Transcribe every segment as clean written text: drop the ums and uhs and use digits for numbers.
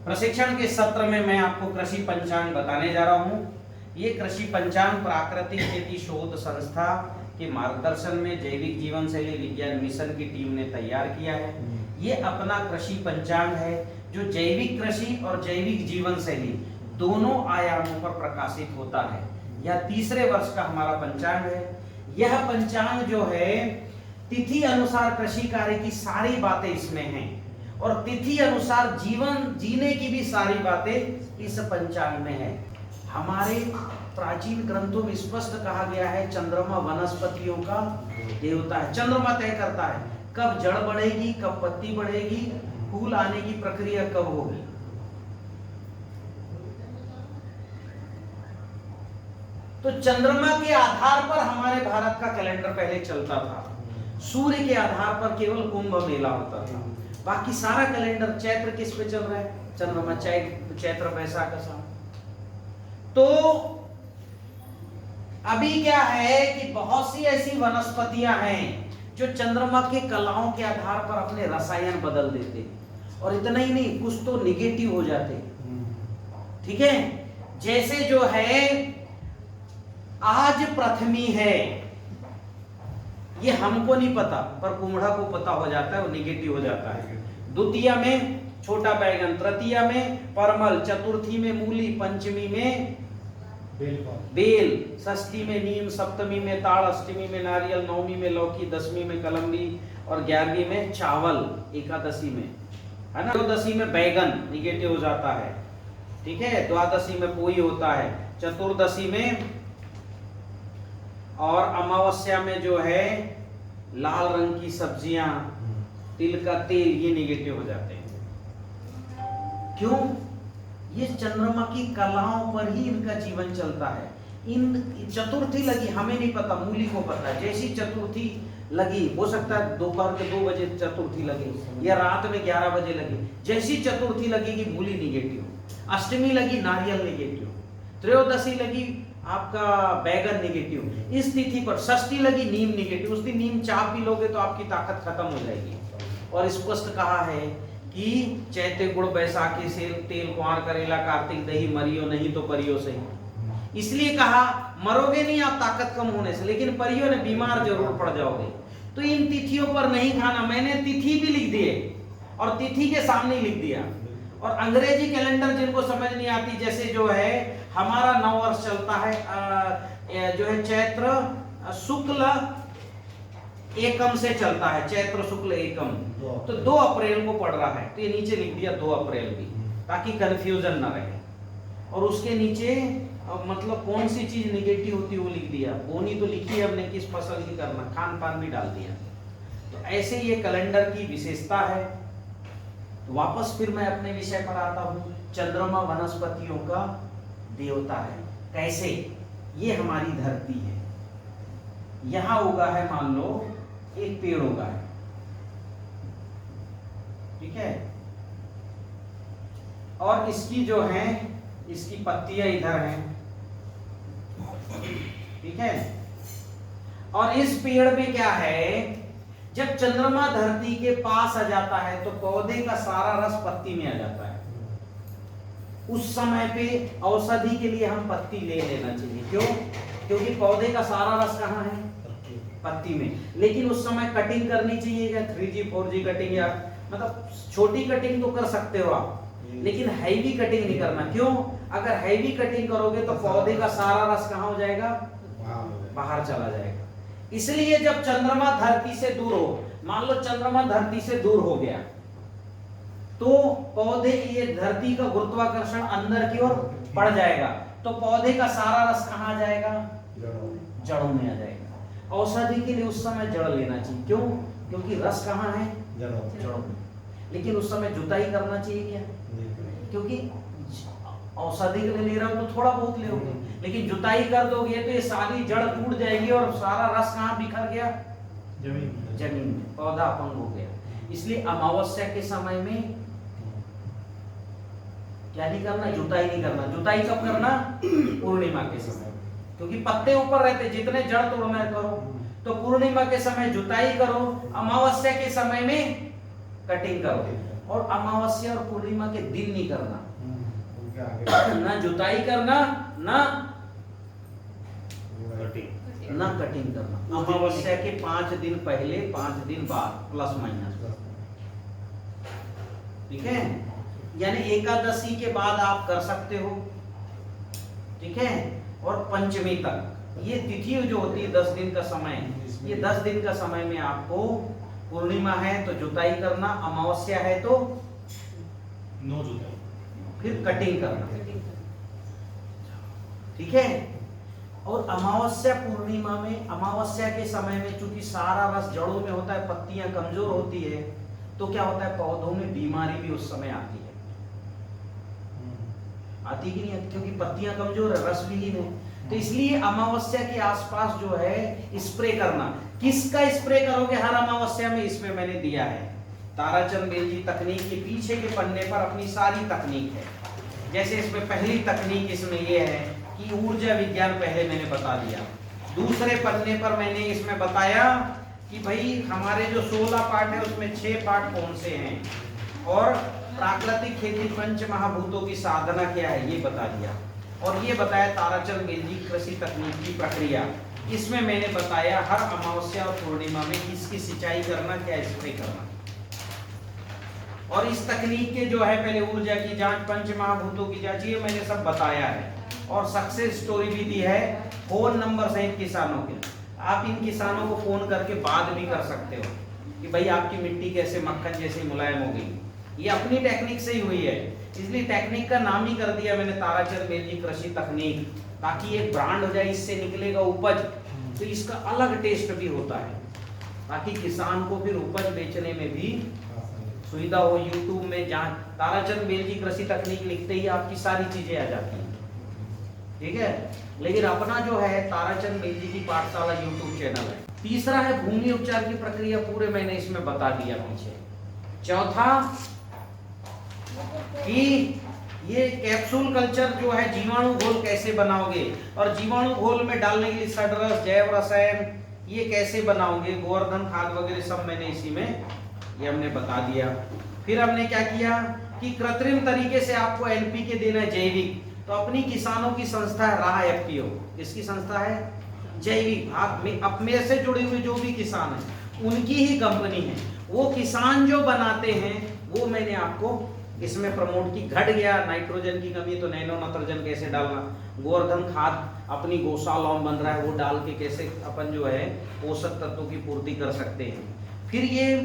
प्रशिक्षण के सत्र में मैं आपको कृषि पंचांग बताने जा रहा हूँ। ये कृषि पंचांग प्राकृतिक खेती शोध संस्था के मार्गदर्शन में जैविक जीवन शैली विज्ञान मिशन की टीम ने तैयार किया है। ये अपना कृषि पंचांग है जो जैविक कृषि और जैविक जीवन शैली दोनों आयामों पर प्रकाशित होता है। यह तीसरे वर्ष का हमारा पंचांग है। यह पंचांग जो है तिथि अनुसार कृषि कार्य की सारी बातें इसमें हैं और तिथि अनुसार जीवन जीने की भी सारी बातें इस पंचांग में है। हमारे प्राचीन ग्रंथों में स्पष्ट कहा गया है चंद्रमा वनस्पतियों का देवता है। चंद्रमा तय करता है कब जड़ बढ़ेगी, कब पत्ती बढ़ेगी, फूल आने की प्रक्रिया कब होगी। तो चंद्रमा के आधार पर हमारे भारत का कैलेंडर पहले चलता था। सूर्य के आधार पर केवल कुंभ मेला होता था। बाकी सारा कैलेंडर चैत्र किस पे चल रहा है? चंद्रमा चैत्र वैशाख का। तो अभी क्या है कि बहुत सी ऐसी वनस्पतियां हैं जो चंद्रमा के कलाओं के आधार पर अपने रसायन बदल देते हैं और इतना ही नहीं, कुछ तो निगेटिव हो जाते। ठीक है, जैसे जो है आज प्रथमी है, ये हमको नहीं पता पर कुम्हड़ा को पता हो जाता है, वो निगेटिव हो जाता है। द्वितीया में छोटा बैगन, तृतीया में परमल, चतुर्थी में मूली, पंचमी में बेल, षष्ठी में नीम, सप्तमी में ताड़, अष्टमी में नारियल, नवमी में लौकी, दसवीं में कलम्बी और 11वीं में चावल, एकादशी में है ना। त्रयोदशी में बैगन निगेटिव हो जाता है। ठीक है, द्वादशी में पोई होता है, चतुर्दशी में और अमावस्या में जो है लाल रंग की सब्जियां, तिल का तेल, ये निगेटिव हो जाते हैं। क्यों? ये चंद्रमा की कलाओं पर ही इनका जीवन चलता है। इन चतुर्थी लगी, हमें नहीं पता, मूली को पता है। जैसी चतुर्थी लगी, हो सकता है दोपहर के 2 बजे चतुर्थी लगी या रात में 11 बजे लगी, जैसी चतुर्थी लगेगी मूली निगेटिव, अष्टमी लगी नारियल निगेटिव, त्रयोदशी लगी आपका बैगन निगेटिव, इस तिथि पर षष्ठी लगी नीम निगेटिव। उस दिन नीम चाय पी लोगे तो आपकी ताकत खत्म हो जाएगी। और स्पष्ट कहा है कि चैते गुड़ बैसाखी से तेल कुआर करेला कार्तिक दही मरियो नहीं तो परियो सही। इसलिए कहा मरोगे नहीं आप ताकत कम होने से, लेकिन परियो ने बीमार जरूर पड़ जाओगे। तो इन तिथियों पर नहीं खाना। मैंने तिथि भी लिख दिए और तिथि के सामने लिख दिया। और अंग्रेजी कैलेंडर जिनको समझ नहीं आती, जैसे जो है हमारा नव वर्ष चलता है जो है चैत्र शुक्ल एकम से चलता है, चैत्र शुक्ल एकम, तो 2 अप्रैल को पड़ रहा है, तो ये नीचे लिख दिया 2 अप्रैल भी, ताकि कंफ्यूजन ना रहे। और उसके नीचे मतलब कौन सी चीज निगेटिव होती है वो लिख दिया। बोनी तो लिखी है हमने, किस फसल की करना, खान पान भी डाल दिया। तो ऐसे ये कैलेंडर की विशेषता है। तो वापस फिर मैं अपने विषय पर आता हूँ। चंद्रमा वनस्पतियों का देवता है। कैसे? ये हमारी धरती है, यहां उगा है, मान लो एक पेड़ उगा है, ठीक है, और इसकी जो है इसकी पत्तियां इधर हैं, ठीक है। और इस पेड़ में क्या है, जब चंद्रमा धरती के पास आ जाता है तो पौधे का सारा रस पत्ती में आ जाता है। उस समय पे औषधि के लिए हम पत्ती ले लेना चाहिए। क्यों? क्योंकि पौधे का सारा रस कहाँ है? पत्ती में। लेकिन उस समय कटिंग करनी चाहिए क्या? 3G 4G कटिंग, या मतलब छोटी कटिंग तो कर सकते हो आप, लेकिन हैवी कटिंग नहीं करना। क्यों? अगर हैवी कटिंग करोगे तो पौधे का सारा रस कहाँ हो जाएगा? बाहर चला जाएगा। इसलिए जब चंद्रमा धरती से दूर हो, मान लो चंद्रमा धरती से दूर हो गया, तो पौधे, ये धरती का गुरुत्वाकर्षण अंदर की ओर बढ़ जाएगा, तो पौधे का सारा रस कहाँ आ जाएगा? जड़ों में आ जाएगा। औषधि के लिए उस समय जड़ लेना चाहिए। क्यों? क्योंकि रस कहाँ है? जड़ों में। लेकिन उस समय जुताई करना चाहिए क्या? क्योंकि औषधि के लिए ले रहे हो तो थोड़ा बहुत ले होगे, लेकिन जुताई कर दोगे तो ये सारी जड़ टूट जाएगी और सारा रस कहाँ बिखर गया? जमीन में, पौधा अपंग हो गया। इसलिए अमावस्या के समय में क्या नहीं करना? जुताई नहीं करना। जुताई कब करना? पूर्णिमा के समय, क्योंकि पत्ते ऊपर रहते, जितने जड़ तोड़ना है करो। तो पूर्णिमा के समय जुताई करो, अमावस्या के समय में कटिंग करो। और अमावस्या और पूर्णिमा के दिन नहीं करना, उनके आगे ना जुताई करना, ना कटिंग करना। अमावस्या के 5 दिन पहले 5 दिन बाद प्लस माइनस, ठीक है। यानी एकादशी के बाद आप कर सकते हो, ठीक है। और पंचमी तक ये तिथि जो होती है 10 दिन का समय, ये 10 दिन का समय में आपको पूर्णिमा है तो जुताई करना, अमावस्या है तो नो जुताई, फिर कटिंग करना, ठीक है। और अमावस्या पूर्णिमा में, अमावस्या के समय में चूंकि सारा रस जड़ों में होता है, पत्तियां कमजोर होती है, तो क्या होता है पौधों में बीमारी भी उस समय आती है, आती कि नहीं, क्योंकि पत्तियां कमजोर है, रस विहीन है। तो इसलिए अमावस्या के आसपास जो है स्प्रे करना। किसका स्प्रे करोगे हर अमावस्या में, इसमें मैंने दिया है ताराचंद बेल जी तकनीक के पीछे के पन्ने पर अपनी सारी तकनीक है। जैसे इसमें पहली तकनीक इसमें यह है कि ऊर्जा विज्ञान पहले मैंने बता दिया। दूसरे पन्ने पर मैंने इसमें बताया कि भाई हमारे जो 16 पार्ट है उसमें 6 पार्ट कौन से हैं, और प्राकृतिक खेती पंच महाभूतों की साधना क्या है ये बता दिया, और ये बताया ताराचंद बेल जी कृषि तकनीक की प्रक्रिया। इसमें मैंने बताया हर अमावस्या और पूर्णिमा में किसकी सिंचाई करना, क्या स्प्रे करना। और इस तकनीक के जो है पहले ऊर्जा की जांच, पंच महाभूतों की जांच, ये मैंने सब बताया है। और सक्सेस स्टोरी भी दी है, फोन नंबर सहित किसानों के। आप इन किसानों को फोन करके बात भी कर सकते हो कि भाई आपकी मिट्टी कैसे मक्खन जैसी मुलायम हो गई, ये अपनी टेक्निक से ही हुई है। इसलिए टेक्निक का नाम ही कर दिया मैंने ताराचंद बेल जी कृषि तकनीक, ताकि एक ब्रांड हो जाए, इससे निकलेगा उपज तो इसका अलग टेस्ट भी होता है, ताकि किसान को फिर उपज बेचने में भी सुविधा हो। यूट्यूब में जहाँ ताराचंद बेल जी कृषि तकनीक लिखते ही आपकी सारी चीजें आ जाती हैं, ठीक है। लेकिन अपना जो है ताराचंद बेल जी की पाठशाला यूट्यूब चैनल है। तीसरा है भूमि उपचार की प्रक्रिया, पूरे मैंने इसमें बता दिया पीछे। चौथा कि ये कैप्सूल कल्चर जो है जीवाणु घोल कैसे बनाओगे, और जीवाणु घोल में डालने के लिए सडरस, जैव रसायन ये कैसे बनाओगे, गोवर्धन खाद वगैरह सब मैंने इसी में ये हमने बता दिया। फिर हमने क्या किया कि कृत्रिम तरीके से आपको एनपीके देना है, जैविक। तो अपनी किसानों की संस्था है राह एफपीओ, इसकी संस्था है जैविक। आप में अपने से जुड़े हुए जो भी किसान हैं उनकी ही कंपनी है, वो किसान जो बनाते हैं वो मैंने आपको इसमें प्रमोट की। घट गया नाइट्रोजन की कमी तो नैनो नाइट्रोजन कैसे डालना, गोवर्धन खाद अपनी गौशाला में बन रहा है वो डाल के कैसे अपन जो है पोषक तत्वों की पूर्ति कर सकते हैं। फिर ये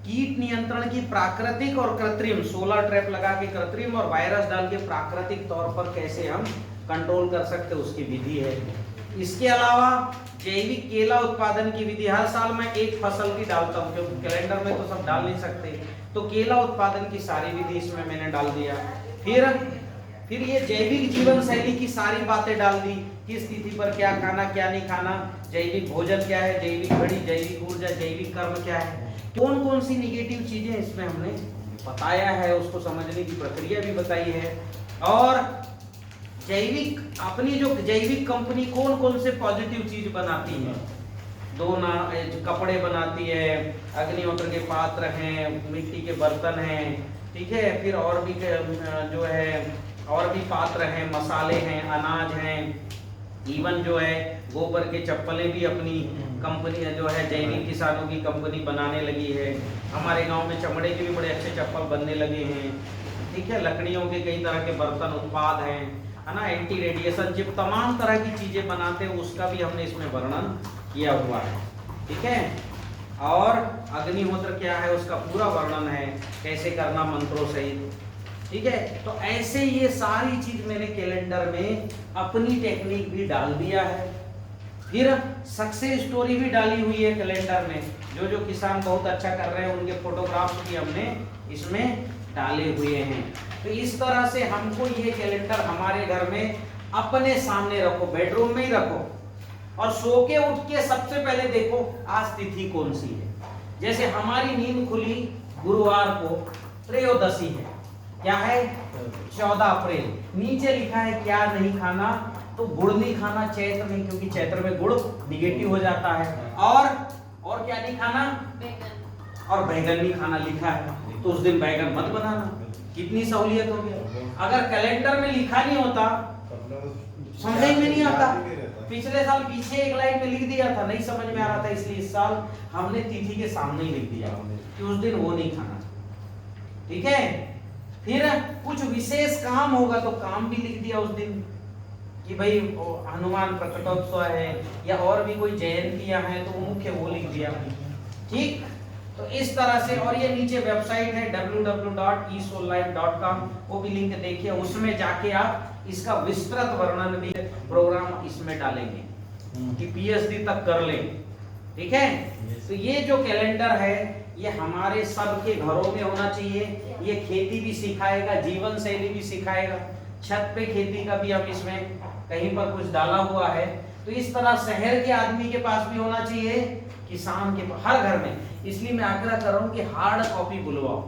कीट नियंत्रण की प्राकृतिक और कृत्रिम, सोलर ट्रैप लगा के कृत्रिम और वायरस डाल के प्राकृतिक तौर पर कैसे हम कंट्रोल कर सकते हैं उसकी विधि है। इसके अलावा जैविक केला उत्पादन की विधि, हर साल मैं एक फसल की डालता हूँ क्योंकि कैलेंडर में तो सब डाल नहीं सकते, तो केला उत्पादन की सारी विधि इसमें मैंने डाल दिया। फिर ये जैविक जीवन शैली की सारी बातें डाल दी, किस तिथि पर क्या खाना क्या नहीं खाना, जैविक भोजन क्या है, जैविक घड़ी, जैविक ऊर्जा, जैविक कर्म क्या है, कौन कौन सी निगेटिव चीजें इसमें हमने बताया है, उसको समझने की प्रक्रिया भी बताई है। और जैविक अपनी जो जैविक कंपनी कौन कौन से पॉजिटिव चीज बनाती है, कपड़े बनाती है, अग्निहोत्र के पात्र हैं, मिट्टी के बर्तन हैं, ठीक है। फिर और भी जो है और भी पात्र हैं, मसाले हैं, अनाज हैं, इवन जो है गोबर के चप्पलें भी अपनी कंपनी जो है जैविक किसानों की कंपनी बनाने लगी है। हमारे गांव में चमड़े के भी बड़े अच्छे चप्पल बनने लगे हैं, ठीक है। लकड़ियों के कई तरह के बर्तन उत्पाद हैं, है ना, एंटी रेडिएशन चिप, तमाम तरह की चीजें बनाते हैं, उसका भी हमने इसमें वर्णन किया हुआ है, ठीक है। और अग्निहोत्र क्या है उसका पूरा वर्णन है, कैसे करना मंत्रों सहित, ठीक है। तो ऐसे ये सारी चीज मैंने कैलेंडर में अपनी टेक्निक भी डाल दिया है। फिर सक्सेस स्टोरी भी डाली हुई है कैलेंडर में, जो जो किसान बहुत अच्छा कर रहे हैं उनके फोटोग्राफ्स भी हमने इसमें डाले हुए हैं। तो इस तरह से हमको ये कैलेंडर हमारे घर में अपने सामने रखो, बेडरूम में ही रखो, और सो के उठ के सबसे पहले देखो आज तिथि कौन सी है। जैसे हमारी नींद खुली गुरुवार को, त्रयोदशी है, क्या है 14 अप्रैल, नीचे लिखा है क्या नहीं खाना, तो गुड़ नहीं खाना चैत्र में, क्योंकि चैत्र में गुड़ निगेटिव हो जाता है। और क्या नहीं खाना, और बैगन नहीं खाना लिखा है, तो उस दिन बैगन मत बनाना। कितनी सहूलियत हो गई। अगर कैलेंडर में लिखा नहीं होता, समझ में नहीं आता। पिछले साल पीछे एक लाइन में लिख दिया था, नहीं समझ में आ रहा था, इसलिए इस साल हमने तिथि के सामने ही लिख दिया कि उस दिन वो नहीं खाना। ठीक है, फिर कुछ विशेष काम होगा तो काम भी लिख दिया उस दिन कि भाई हनुमान प्रकटोत्सव है या और भी कोई जयंतियां हैं तो मुख्य वो लिख दिया। ठीक, तो इस तरह से। और ये नीचे वेबसाइट है www.esoullife.com, वो भी लिंक देखिए, उसमें जाके आप इसका विस्तृत वर्णन भी प्रोग्राम इसमें डालेंगे कि पीएचडी तक कर लें। ठीक है, तो ये जो कैलेंडर है ये हमारे सबके घरों में होना चाहिए। ये खेती भी सिखाएगा, जीवन शैली भी सिखाएगा। छत पे खेती का भी हम इसमें कहीं पर कुछ डाला हुआ है। तो इस तरह शहर के आदमी के पास भी होना चाहिए, किसान के हर घर में। इसलिए मैं आग्रह कर रहा हूं कि हार्ड कॉपी बुलवाओ,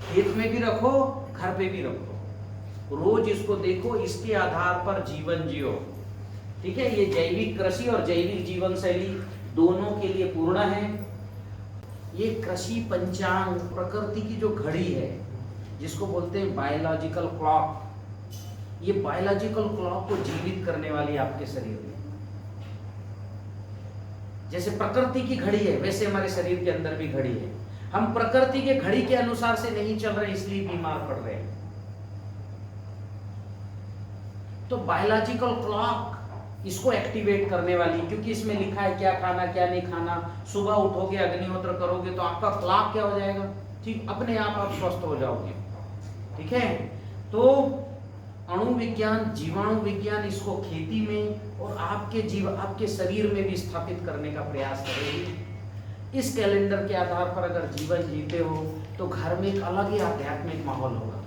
खेत में भी रखो, घर पे भी रखो, रोज इसको देखो, इसके आधार पर जीवन जियो। ठीक है, ये जैविक कृषि और जैविक जीवन शैली दोनों के लिए पूर्ण है। ये कृषि पंचांग, प्रकृति की जो घड़ी है जिसको बोलते हैं बायोलॉजिकल क्लॉक, ये बायोलॉजिकल क्लॉक को जीवित करने वाली आपके शरीर में। जैसे प्रकृति की घड़ी है वैसे हमारे शरीर के अंदर भी घड़ी है। हम प्रकृति के घड़ी के अनुसार से नहीं चल रहे, इसलिए बीमार पड़ रहे हैं। तो बायोलॉजिकल क्लॉक इसको एक्टिवेट करने वाली, क्योंकि इसमें लिखा है क्या खाना क्या नहीं खाना। सुबह उठोगे, अग्निहोत्र करोगे तो आपका क्लॉक क्या हो जाएगा, ठीक अपने आप स्वस्थ हो जाओगे। ठीक है, तो अणु विज्ञान, जीवाणु विज्ञान इसको खेती में और आपके शरीर में भी स्थापित करने का प्रयास करेगी। इस कैलेंडर के आधार पर अगर जीवन जीते हो तो घर में एक अलग ही आध्यात्मिक माहौल होगा।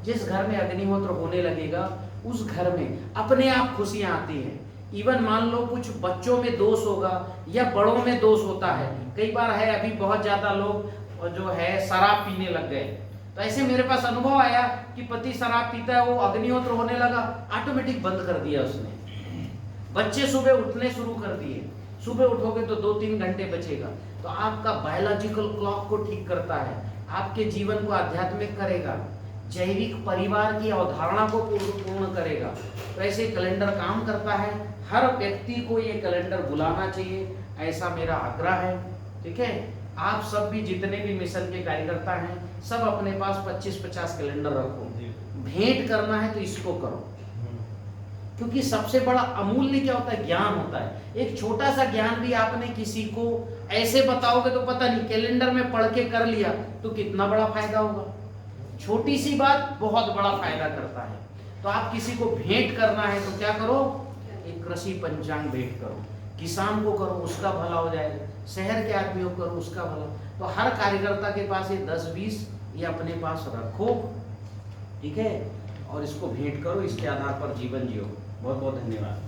जिस घर में अग्निहोत्र होने लगेगा उस घर में अपने आप खुशियां आती हैं। इवन मान लो कुछ बच्चों में दोष होगा या बड़ों में दोष होता है। कई बार है अभी बहुत ज्यादा लोग जो है शराब पीने लग गए, तो ऐसे मेरे पास अनुभव आया कि पति शराब पीता है, वो अग्निहोत्र होने लगा, ऑटोमेटिक बंद कर दिया उसने। बच्चे सुबह उठने शुरू कर दिए, सुबह उठोगे तो 2-3 घंटे बचेगा। तो आपका बायोलॉजिकल क्लॉक को ठीक करता है, आपके जीवन को आध्यात्मिक करेगा, जैविक परिवार की अवधारणा को पूर्ण करेगा। तो ऐसे कैलेंडर काम करता है। हर व्यक्ति को ये कैलेंडर बुलाना चाहिए, ऐसा मेरा आग्रह है। ठीक है, आप सब भी जितने भी मिशन के कार्यकर्ता हैं सब अपने पास 25-50 कैलेंडर रखो। भेंट करना है तो इसको करो, क्योंकि सबसे बड़ा अमूल्य क्या होता है, ज्ञान होता है। एक छोटा सा ज्ञान भी आपने किसी को ऐसे बताओगे तो पता नहीं, कैलेंडर में पढ़ के कर लिया तो कितना बड़ा फायदा होगा। छोटी सी बात बहुत बड़ा फायदा करता है। तो आप किसी को भेंट करना है तो क्या करो, एक कृषि पंचांग भेंट करो। किसान को करो, उसका भला हो जाएगा। शहर के आदमियों को करो, उसका भला। तो हर कार्यकर्ता के पास ये 10-20 ये अपने पास रखो। ठीक है, और इसको भेंट करो, इसके आधार पर जीवन जियो। बहुत बहुत धन्यवाद।